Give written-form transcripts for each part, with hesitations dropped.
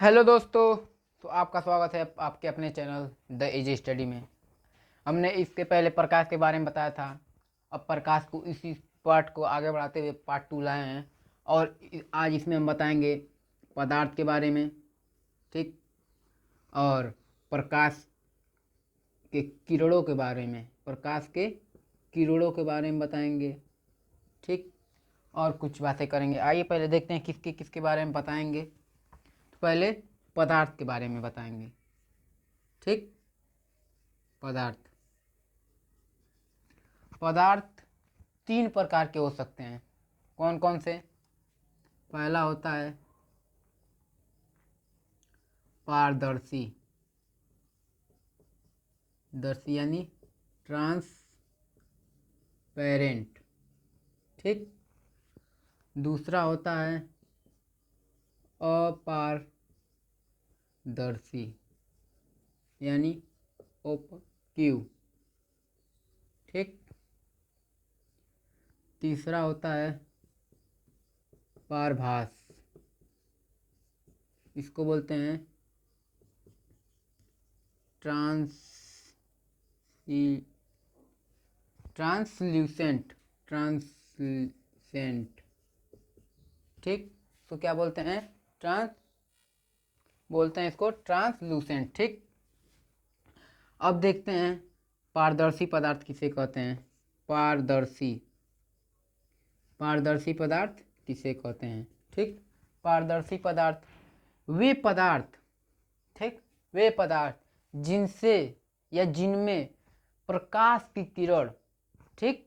Hello दोस्तों। तो आपका स्वागत है आपके अपने चैनल द इजी स्टडी में। हमने इसके पहले प्रकाश के बारे में बताया था। अब प्रकाश को इसी पार्ट को आगे बढ़ाते हुए पार्ट 2 लाए हैं और आज इसमें हम बताएंगे पदार्थ के बारे में, ठीक, और प्रकाश के किरणों के बारे में, प्रकाश के किरणों के बारे में बताएंगे, ठीक, और कुछ बातें करेंगे। आइए पहले देखते हैं किसके किसके बारे में बताएंगे। तो पहले पदार्थ के बारे में बताएंगे, ठीक। पदार्थ पदार्थ 3 प्रकार के हो सकते हैं। कौन कौन से? पहला होता है पारदर्शी, दर्शी यानी ट्रांसपेरेंट, ठीक। दूसरा होता है अपारदर्शी यानी ओपक्यू, ठीक। तीसरा होता है पारभास, इसको बोलते हैं ट्रांसल्यूसेंट, ठीक। तो क्या बोलते हैं? बोलते हैं इसको ट्रांसलूसेंट, ठीक। अब देखते हैं पारदर्शी पदार्थ किसे कहते हैं। पारदर्शी पदार्थ किसे कहते हैं, ठीक। पारदर्शी पदार्थ वे पदार्थ, ठीक, वे पदार्थ जिनसे या जिनमें प्रकाश की किरण, ठीक,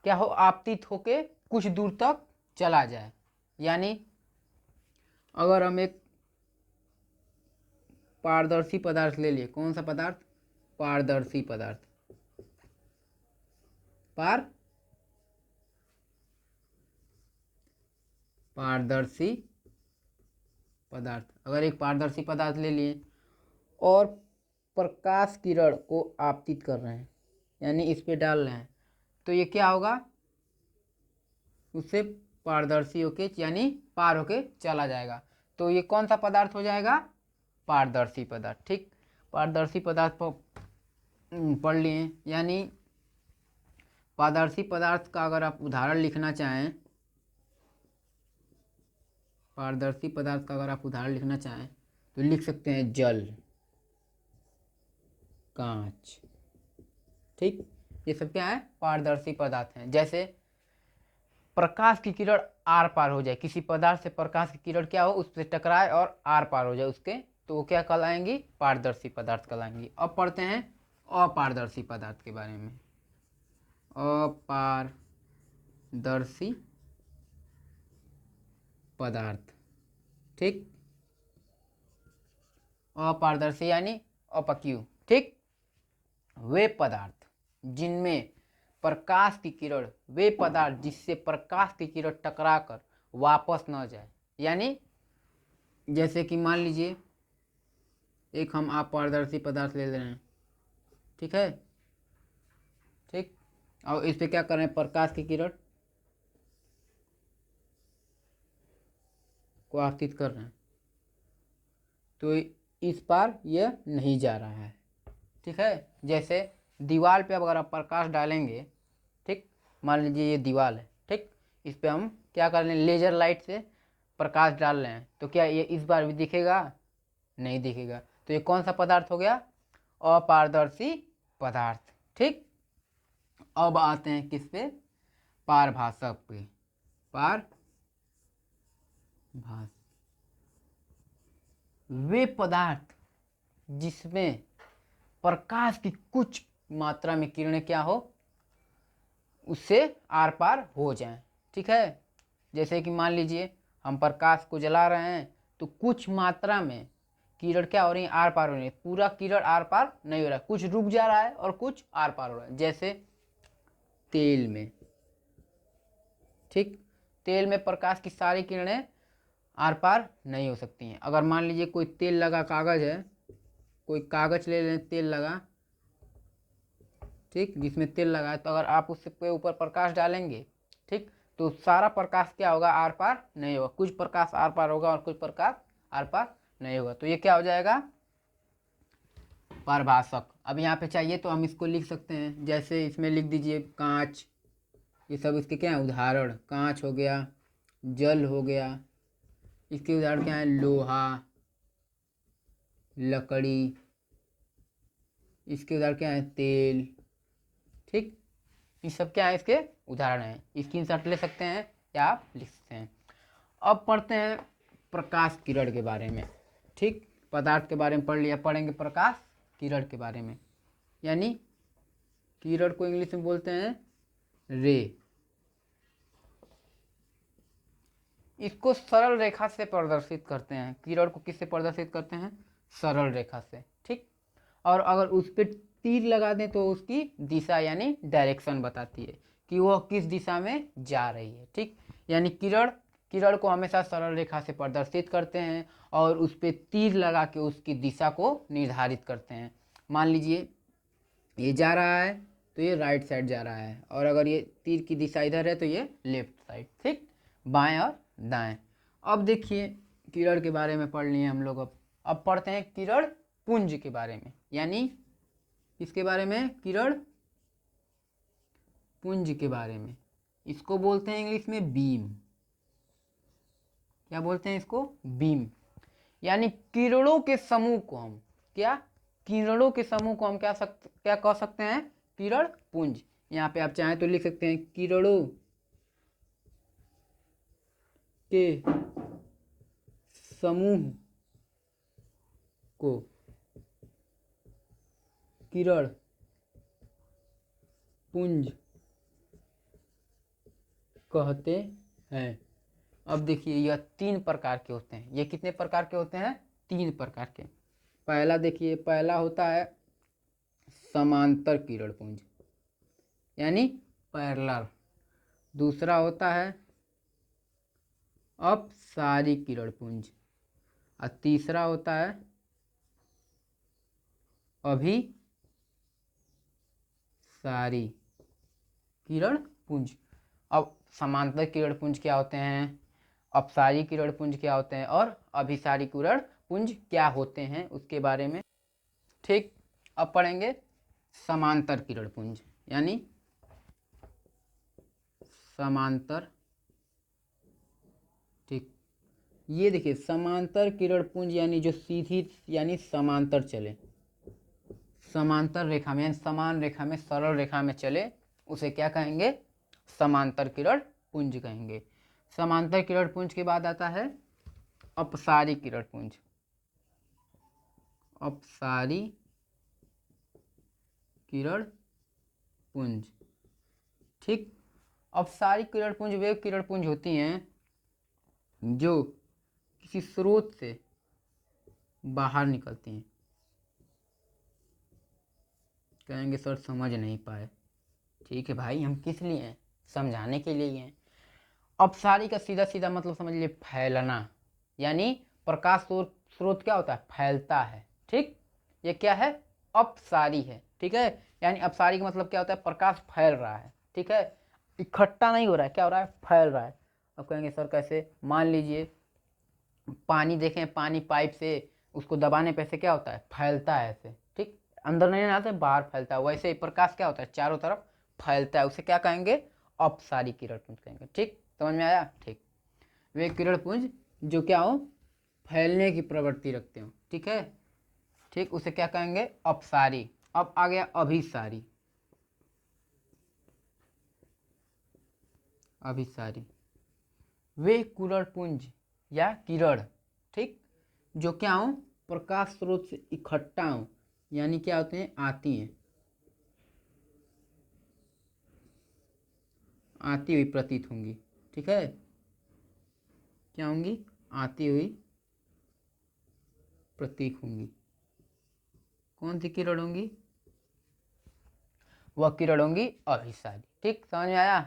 क्या हो, आपतित होके कुछ दूर तक चला जाए। यानी अगर हम एक पारदर्शी पदार्थ ले लिए, कौन सा पदार्थ? पारदर्शी पदार्थ, पारदर्शी पदार्थ, अगर एक पारदर्शी पदार्थ ले लिए और प्रकाश किरण को आपतित कर रहे हैं, यानी इस पे डाल रहे हैं, तो ये क्या होगा? उससे पारदर्शी होके यानी पार होके चला जाएगा। तो ये कौन सा पदार्थ हो जाएगा? पारदर्शी पदार्थ, ठीक। पारदर्शी पदार्थ पढ़ लिए। यानी पारदर्शी पदार्थ का अगर आप उदाहरण लिखना चाहें, पारदर्शी पदार्थ का अगर आप उदाहरण लिखना चाहें तो लिख सकते हैं जल, कांच, ठीक। ये सब क्या है? पारदर्शी पदार्थ हैं। जैसे प्रकाश की किरण आर पार हो जाए, किसी पदार्थ से प्रकाश की किरण क्या हो, उससे टकराए और आर पार हो जाए उसके, तो वो क्या कहलाएंगी? पारदर्शी पदार्थ कहलाएंगी। अब पढ़ते हैं अपारदर्शी पदार्थ के बारे में। अपारदर्शी पदार्थ, ठीक। अपारदर्शी यानी अपक्यू, ठीक। वे पदार्थ जिनमें प्रकाश की किरण, वे पदार्थ जिससे प्रकाश की किरण टकराकर वापस न जाए। यानी जैसे कि मान लीजिए एक हम अपारदर्शी पदार्थ ले रहे हैं, ठीक है, ठीक, और इस पे क्या कर रहे हैं? प्रकाश की किरण को आपतित कर रहे हैं, तो इस पार यह नहीं जा रहा है, ठीक है। जैसे दीवार पे अगर आप प्रकाश डालेंगे, ठीक, मान लीजिए ये दीवार है, ठीक, इस पे हम क्या कर रहे हैं? लेजर लाइट से प्रकाश डाल रहे हैं, तो क्या ये इस बार भी दिखेगा? नहीं दिखेगा। तो ये कौन सा पदार्थ हो गया? अपारदर्शी पदार्थ, ठीक। अब आते हैं किस पे? पारभासक पे। पारभास वे पदार्थ जिसमें प्रकाश की कुछ मात्रा में किरणें क्या हो, उससे आर पार हो जाएं, ठीक है। जैसे कि मान लीजिए हम प्रकाश को जला रहे हैं, तो कुछ मात्रा में किरण क्या हो रही है? आर पार हो रही है। पूरा किरण आर पार नहीं हो रहा है, कुछ रुक जा रहा है और कुछ आर पार हो रहा है। जैसे तेल में, ठीक, तेल में प्रकाश की सारी किरणें आर पार नहीं हो सकती हैं। अगर मान लीजिए कोई तेल लगा कागज है, कोई कागज ले लें तेल लगा, ठीक, जिसमें तेल लगा है, तो अगर आप उसके ऊपर प्रकाश डालेंगे, ठीक, तो सारा प्रकाश क्या होगा? आर पार नहीं होगा। कुछ प्रकाश आर पार होगा और कुछ प्रकाश आर पार नहीं होगा। तो ये क्या हो जाएगा, परिभाषक। अब यहाँ पे चाहिए तो हम इसको लिख सकते हैं, जैसे इसमें लिख दीजिए कांच, ये सब इसके क्या है उदाहरण, कांच हो गया, जल हो गया, इसके उदाहरण क्या है लोहा, लकड़ी, इसके उदाहरण क्या है तेल। ठीक, ये सब क्या है इसके उदाहरण हैं, स्क्रीनशॉट ले सकते हैं या आप लिख सकते हैं। अब पढ़ते हैं प्रकाश किरण के बारे में। ठीक, पदार्थ के बारे में पढ़ लिया, पढ़ेंगे प्रकाश किरण के बारे में। यानी किरण को इंग्लिश में बोलते हैं रे। इसको सरल रेखा से प्रदर्शित करते हैं, किरण को किससे प्रदर्शित करते हैं, सरल रेखा से। ठीक, और अगर उस पर तीर लगा दें तो उसकी दिशा यानी डायरेक्शन बताती है कि वह किस दिशा में जा रही है। ठीक, यानी किरण को हमेशा सरल रेखा से प्रदर्शित करते हैं और उस पर तीर लगा के उसकी दिशा को निर्धारित करते हैं। मान लीजिए ये जा रहा है तो ये राइट साइड जा रहा है, और अगर ये तीर की दिशा इधर है तो ये लेफ्ट साइड। ठीक, बाएं और दाएं। अब देखिए किरण के बारे में पढ़ लिए हम लोग। अब पढ़ते हैं किरण पुंज के बारे में। यानी किसके बारे में, किरण पुंज के बारे में। इसको बोलते हैं इंग्लिश में बीम। क्या बोलते हैं इसको, बीम। यानी किरणों के समूह को हम क्या, किरणों के समूह को हम क्या कह सकते हैं, किरण पुंज। यहाँ पे आप चाहें तो लिख सकते हैं किरणों के समूह को किरण पुंज कहते हैं। अब देखिए यह 3 प्रकार के होते हैं। ये कितने प्रकार के होते हैं, 3 प्रकार के। पहला देखिए, पहला होता है समांतर किरण पुंज यानी पैरेलल। दूसरा होता है अपसारी किरण पुंज, और तीसरा होता है अभिसारी किरण पुंज। अब समांतर किरण पुंज क्या होते हैं, अपसारी किरण पुंज क्या होते हैं, और अभिसारी किरण पुंज क्या होते हैं उसके बारे में। ठीक, अब पढ़ेंगे समांतर किरण पुंज। यानी समांतर, ठीक, ये देखिए समांतर किरण पुंज यानी जो सीधी यानी समांतर चले, समांतर रेखा में यानी समान रेखा में, सरल रेखा में चले, उसे क्या कहेंगे, समांतर किरण पुंज कहेंगे। समांतर किरण पुंज के बाद आता है अपसारी किरण पुंज। अपसारी किरण पुंज। ठीक, अपसारी किरण पुंज वे किरण पुंज होती हैं जो किसी स्रोत से बाहर निकलती हैं। कहेंगे सर समझ नहीं पाए, ठीक है भाई, हम किस लिए हैं, समझाने के लिए हैं। अपसारी का सीधा सीधा मतलब समझ लीजिए फैलना। यानी प्रकाश स्रोत क्या होता है, फैलता है। ठीक, ये क्या है, अपसारी है। ठीक है, यानी अपसारी का मतलब क्या होता है, प्रकाश फैल रहा है। ठीक है, इकट्ठा नहीं हो रहा है, क्या हो रहा है, फैल रहा है। अब कहेंगे सर कैसे, मान लीजिए पानी देखें, पानी पाइप से उसको दबाने पे से क्या होता है, फैलता है ऐसे। ठीक, अंदर नहीं आता है, बाहर फैलता है। वैसे ही प्रकाश क्या होता है, चारों तरफ फैलता है। उसे क्या कहेंगे, अपसारी किरण पुंज कहेंगे। ठीक, समझ में आया। ठीक, वे किरण पुंज जो क्या हो, फैलने की प्रवृत्ति रखते हो। ठीक है, ठीक, उसे क्या कहेंगे, अपसारी। अब आ गया अभिसारी। अभिसारी वे किरण पुंज या किरण, ठीक, जो क्या हो, प्रकाश स्रोत से इकट्ठा हो, यानी क्या होते हैं, आती हैं, आती हुई प्रतीत होंगी। ठीक है, क्या होंगी, आती हुई प्रतीक होंगी। कौन सी किरण होंगी, वह किरण होंगी अभिसारी। ठीक, समझ में आया।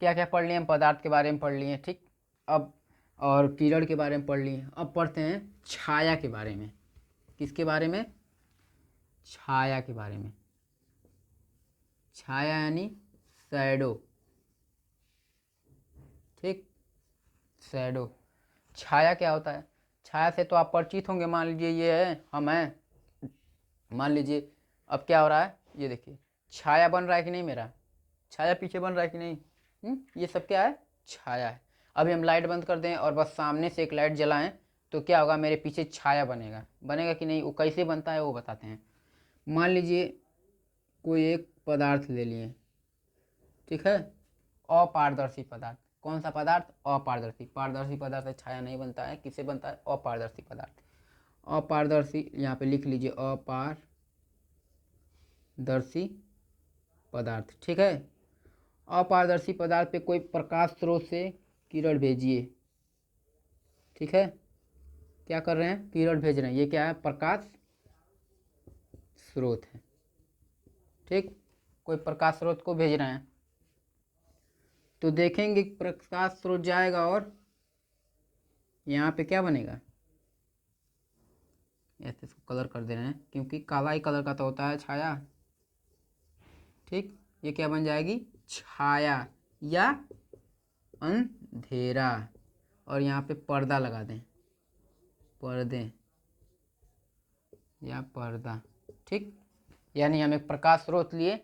क्या क्या पढ़ लिए हम, पदार्थ के बारे में पढ़ लिए। ठीक, अब और किरण के बारे में पढ़ लिए। अब पढ़ते हैं छाया के बारे में। किसके बारे में, छाया के बारे में। छाया यानी शैडो। ठीक, शैडो। छाया क्या होता है, छाया से तो आप परिचित होंगे। मान लीजिए ये है, हम हैं, मान लीजिए अब क्या हो रहा है, ये देखिए छाया बन रहा है कि नहीं, मेरा छाया पीछे बन रहा है कि नहीं। ये सब क्या है, छाया है। अभी हम लाइट बंद कर दें और बस सामने से एक लाइट जलाएं तो क्या होगा, मेरे पीछे छाया बनेगा, बनेगा कि नहीं। वो कैसे बनता है वो बताते हैं। मान लीजिए कोई एक पदार्थ ले लिए, ठीक है, अपारदर्शी पदार्थ। कौन सा पदार्थ, अपारदर्शी। पारदर्शी पदार्थ से छाया नहीं बनता है, किससे बनता है, अपारदर्शी पदार्थ। अपारदर्शी यहाँ पे लिख लीजिए, अपारदर्शी पदार्थ, ठीक है। अपारदर्शी पदार्थ पे कोई प्रकाश स्रोत से किरण भेजिए, ठीक है। क्या कर रहे हैं, किरण भेज रहे हैं, ये क्या है, प्रकाश स्रोत है, ठीक। कोई प्रकाश स्रोत को भेज रहे हैं तो देखेंगे प्रकाश स्रोत जाएगा और यहाँ पे क्या बनेगा, ऐसे इसको कलर कर दे रहे हैं क्योंकि काला ही कलर का तो होता है छाया, ठीक। ये क्या बन जाएगी, छाया या अंधेरा। और यहाँ पे पर्दा लगा दें, पर्दे या पर्दा, ठीक। यानी हम एक प्रकाश स्रोत लिए,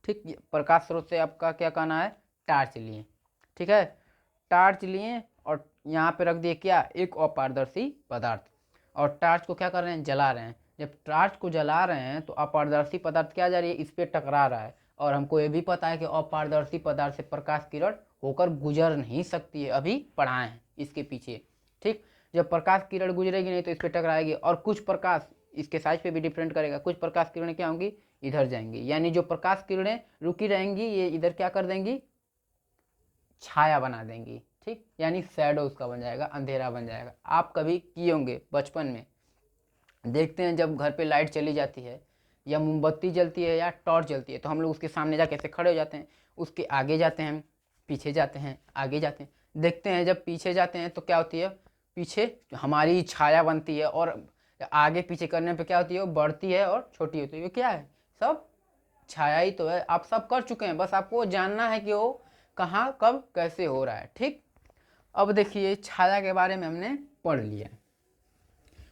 ठीक। प्रकाश स्रोत से आपका क्या कहना है, टार्च लिए, ठीक है। टार्च लिए और यहाँ पे रख दिए क्या, एक अपारदर्शी पदार्थ। और टार्च को क्या कर रहे हैं, जला रहे हैं। जब टार्च को जला रहे हैं तो अपारदर्शी पदार्थ क्या जा रही है, इस पर टकरा रहा है। और हमको ये भी पता है कि अपारदर्शी पदार्थ से प्रकाश किरण होकर गुजर नहीं सकती है, अभी पढ़ाए हैं इसके पीछे, ठीक। जब प्रकाश किरण गुजरेगी नहीं तो इस पर टकराएगी और कुछ प्रकाश इसके साइज पे भी डिफरेंट करेगा। कुछ प्रकाश किरणें क्या होंगी, इधर जाएंगी, यानी जो प्रकाश किरणें रुकी रहेंगी ये इधर क्या कर देंगी, छाया बना देंगी, ठीक। यानी शैडो उसका बन जाएगा, अंधेरा बन जाएगा। आप कभी किए होंगे बचपन में, देखते हैं जब घर पे लाइट चली जाती है या मोमबत्ती जलती है या टॉर्च जलती है तो हम लोग उसके सामने जाके ऐसे खड़े हो जाते हैं, उसके आगे जाते हैं, पीछे जाते हैं, आगे जाते हैं। देखते हैं जब पीछे जाते हैं तो क्या होती है, पीछे हमारी छाया बनती है और आगे पीछे करने पे क्या होती है, वो बढ़ती है और छोटी होती है। ये क्या है, सब छाया ही तो है। आप सब कर चुके हैं, बस आपको जानना है कि वो कहाँ कब कैसे हो रहा है, ठीक। अब देखिए छाया के बारे में हमने पढ़ लिया।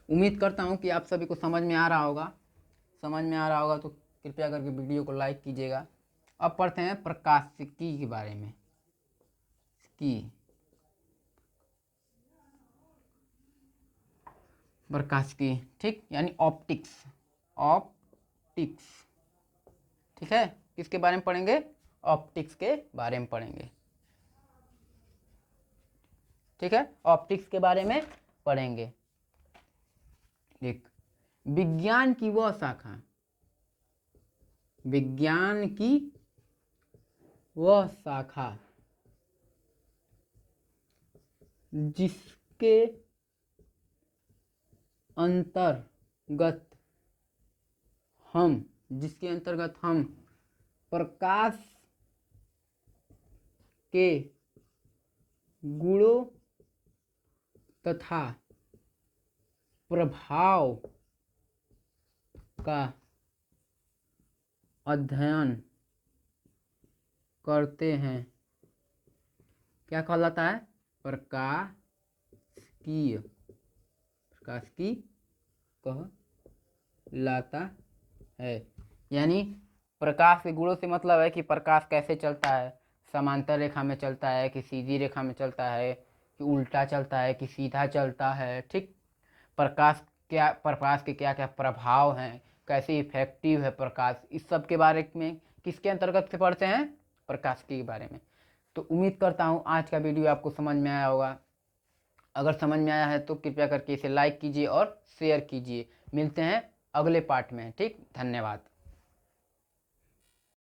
उम्मीद करता हूँ कि आप सभी को समझ में आ रहा होगा। समझ में आ रहा होगा तो कृपया करके वीडियो को लाइक कीजिएगा। अब पढ़ते हैं प्रकाशिकी के बारे में। की प्रकाशिकी, ठीक, यानी ऑप्टिक्स, ऑप्टिक्स, ठीक है। किसके बारे में पढ़ेंगे, ऑप्टिक्स के बारे में पढ़ेंगे, ठीक है। ऑप्टिक्स के बारे में पढ़ेंगे। एक विज्ञान की वह शाखा, विज्ञान की वह शाखा जिसके अंतर्गत हम प्रकाश के गुणों तथा प्रभाव का अध्ययन करते हैं, क्या कहलाता है, प्रकाशिकी, प्रकाशिकी कहलाता है। यानी प्रकाश के गुणों से मतलब है कि प्रकाश कैसे चलता है, समांतर रेखा में चलता है कि सीधी रेखा में चलता है कि उल्टा चलता है कि सीधा चलता है, ठीक। प्रकाश के क्या क्या प्रभाव हैं, कैसे इफेक्टिव है प्रकाश, इस सब के बारे में किसके अंतर्गत से पढ़ते हैं, प्रकाशिकी के बारे में। तो उम्मीद करता हूँ आज का वीडियो आपको समझ में आया होगा। अगर समझ में आया है तो कृपया करके इसे लाइक कीजिए और शेयर कीजिए। मिलते हैं अगले पार्ट में, ठीक। धन्यवाद।